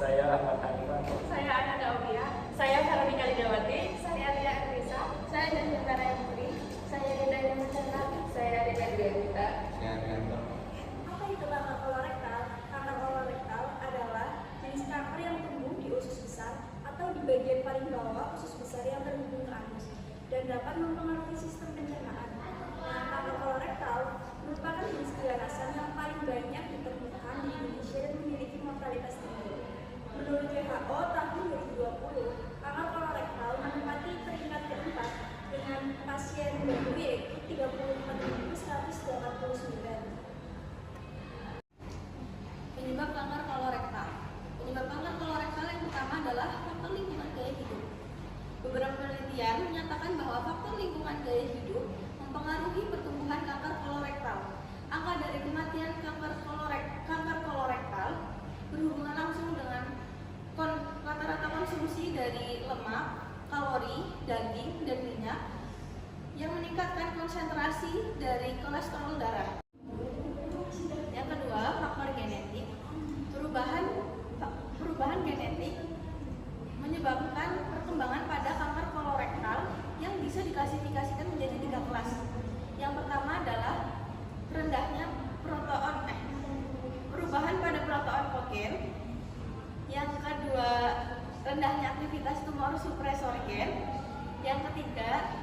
Saya Ahmad Hanifah. Saya Ananda Aulia. Saya Veronica Lidawati. Saya Alia Arisa. Saya Janjantara Putri. Saya Deda Mancana. Saya Deda Dewita. Saya Arianto. Apa itu kanker kolorektal? Kanker kolorektal adalah jenis kanker yang tumbuh di usus besar atau di bagian paling bawah usus besar yang terhubung ke anus dan dapat mempengaruhi sistem pencernaan. Nah, kanker kolorektal merupakan jenis keganasan yang paling banyak ditemukan di Indonesia dan memiliki mortalitas tinggi. Menurut WHO tahun 2020, kanker kolorektal menempati peringkat keempat dengan pasien baru yaitu 34.189. Penyebab kanker kolorektal. Penyebab kanker kolorektal yang pertama adalah faktor lingkungan gaya hidup. Beberapa penelitian menyatakan bahwa faktor lingkungan gaya hidup mempengaruhi pertumbuhan kanker kolorektal. Angka dari kematian kanker kolorektal berhubungan langsung dengan rata-rata konsumsi dari lemak, kalori, daging, dan minyak yang meningkatkan konsentrasi dari kolesterol darah. Yang kedua, faktor genetik. Perubahan genetik menyebabkan perkembangan pada kanker kolorektal yang bisa diklasifikasikan menjadi 3 kelas. Yang pertama adalah rendahnya perubahan pada protein kogen. Yang kedua, rendahnya aktivitas tumor supresor gen. Yang ketiga,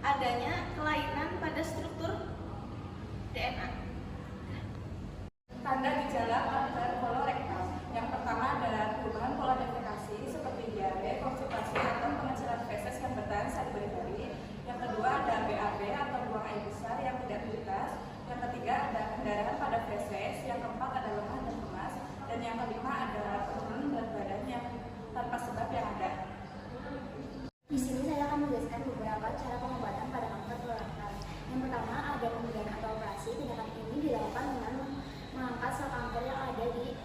adanya kelainan pada struktur DNA. Tanda gejala kanker kolorektal. Yang pertama adalah perubahan pola defekasi seperti diare, konstipasi atau pengecilan feses yang bertahan saat berhari. Yang kedua ada BAB atau buang air besar yang tidak tuntas. Yang ketiga ada pendarahan pada feses. Yang keempat ada lemah dan lemas. Dan yang kelima ada penurunan berat badan yang tanpa sebab yang ada. Di sini saya akan menjelaskan beberapa cara pengobatan pada kanker kolorektal. Yang pertama ada pemberian atau operasi. Tindakan ini dilakukan dengan mengangkat sel kanker yang ada di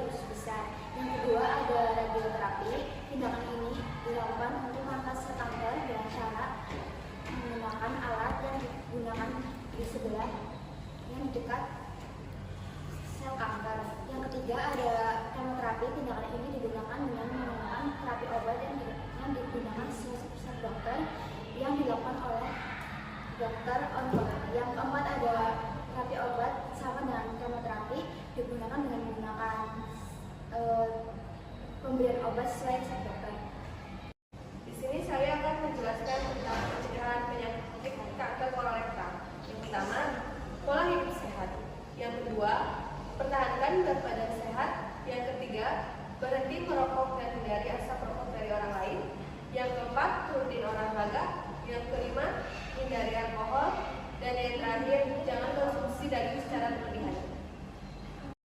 usus besar. Yang kedua ada radioterapi. Tindakan ini dilakukan untuk mengangkat sel kanker dengan cara menggunakan alat yang digunakan di sebelah yang dekat sel kanker. Yang ketiga ada kemoterapi. Tindakan ini digunakan dengan menggunakan terapi obat yang digunakan sesuai dokter yang dilakukan oleh dokter onkologi. Yang keempat ada terapi obat sama dengan kemoterapi digunakan dengan menggunakan pemberian obat sesuai resep dokter. Di sini saya akan menjelaskan tentang pencegahan penyakit kanker kolorektal. Yang pertama, pola hidup sehat. Yang kedua, pertahankan berat badan sehat. Yang ketiga, berhenti merokok dan hindari asap rokok dari orang lain. Yang keempat, rutin olahraga. Yang kelima, hindari alkohol. Dan yang terakhir, jangan konsumsi daging secara berlebihan.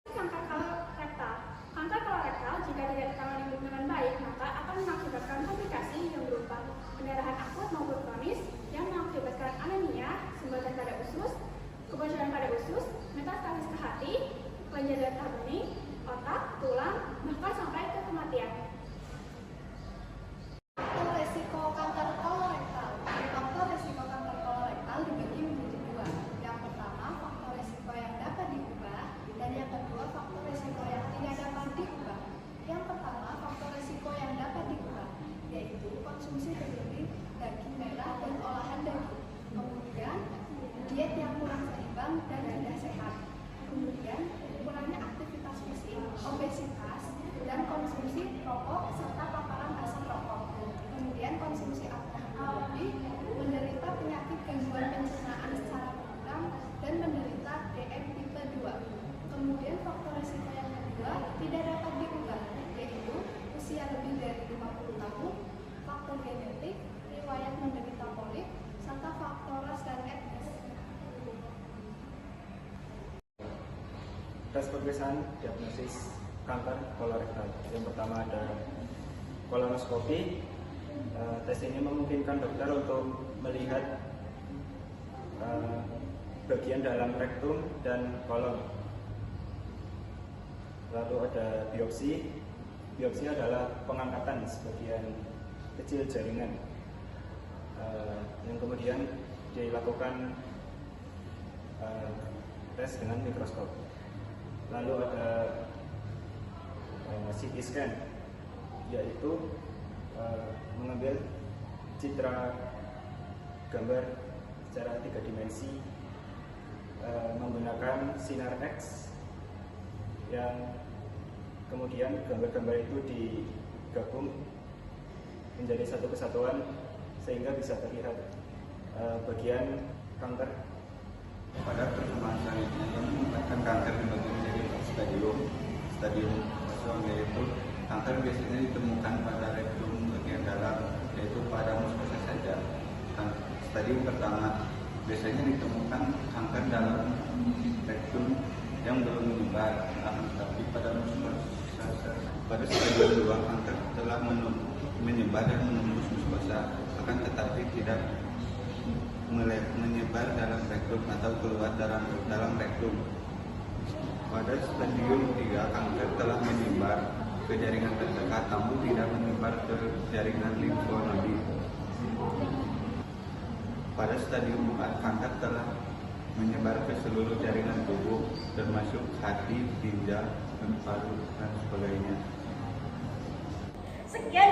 Kanker kolorektal. Kanker kolorektal jika tidak ditangani dengan baik maka akan mengakibatkan komplikasi yang berupa pendarahan akut maupun kronis yang mengakibatkan anemia, sumbatan pada usus, kebocoran pada usus, metastasis ke hati, kelenjar darah bening, otak, tulang, bahkan sampai ke kematian. Resiko kanker kolorektal. Faktor resiko kanker kolorektal dibagi menjadi 2. Yang pertama, faktor resiko yang dapat diubah, dan yang kedua, faktor resiko yang tidak dapat diubah. Yang pertama, faktor resiko yang dapat diubah, yaitu konsumsi berlebih daging merah dan olahan daging. Kemudian, diet yang kurang seimbang dan tidak sehat. Kemudian, kurangnya aktivitas fisik, obesitas, dan konsumsi rokok serta paparan asap rokok. Kemudian konsumsi alkohol lebih, menderita penyakit gangguan pencernaan secara berulang, dan menderita DM tipe 2. Kemudian faktor resiko yang kedua tidak dapat diubah, yaitu usia lebih dari 50 tahun, faktor genetik, riwayat menderita polip, serta faktor ras dan etnis. Tes pemeriksaan diagnosis kanker kolorektal. Yang pertama ada kolonoskopi. Tes ini memungkinkan dokter untuk melihat bagian dalam rektum dan kolon. Lalu ada biopsi. Biopsi adalah pengangkatan sebagian kecil jaringan yang kemudian dilakukan tes dengan mikroskop. Lalu ada CT scan, yaitu mengambil citra gambar secara 3 dimensi menggunakan sinar X, yang kemudian gambar-gambar itu digabung menjadi satu kesatuan sehingga bisa terlihat bagian kanker. Pada perkembangan selanjutnya yang menempatkan kanker dibagi menjadi stadium kosong, yaitu kanker biasanya ditemukan pada rektum bagian dalam, yaitu pada muskosa saja. Stadium pertama biasanya ditemukan kanker dalam rektum yang belum menyebar, tetapi pada muskosa. Pada stadium 2 kanker telah menyebar dan menembus muskosa, akan tetapi tidak menyebar dalam rektum atau keluar dalam rektum. Pada stadium 3 kanker telah menyebar ke jaringan terdekat, namun tidak menyebar ke jaringan limfonodi. Pada stadium 4 kanker telah menyebar ke seluruh jaringan tubuh, termasuk hati, ginjal, paru, dan sebagainya. Sekian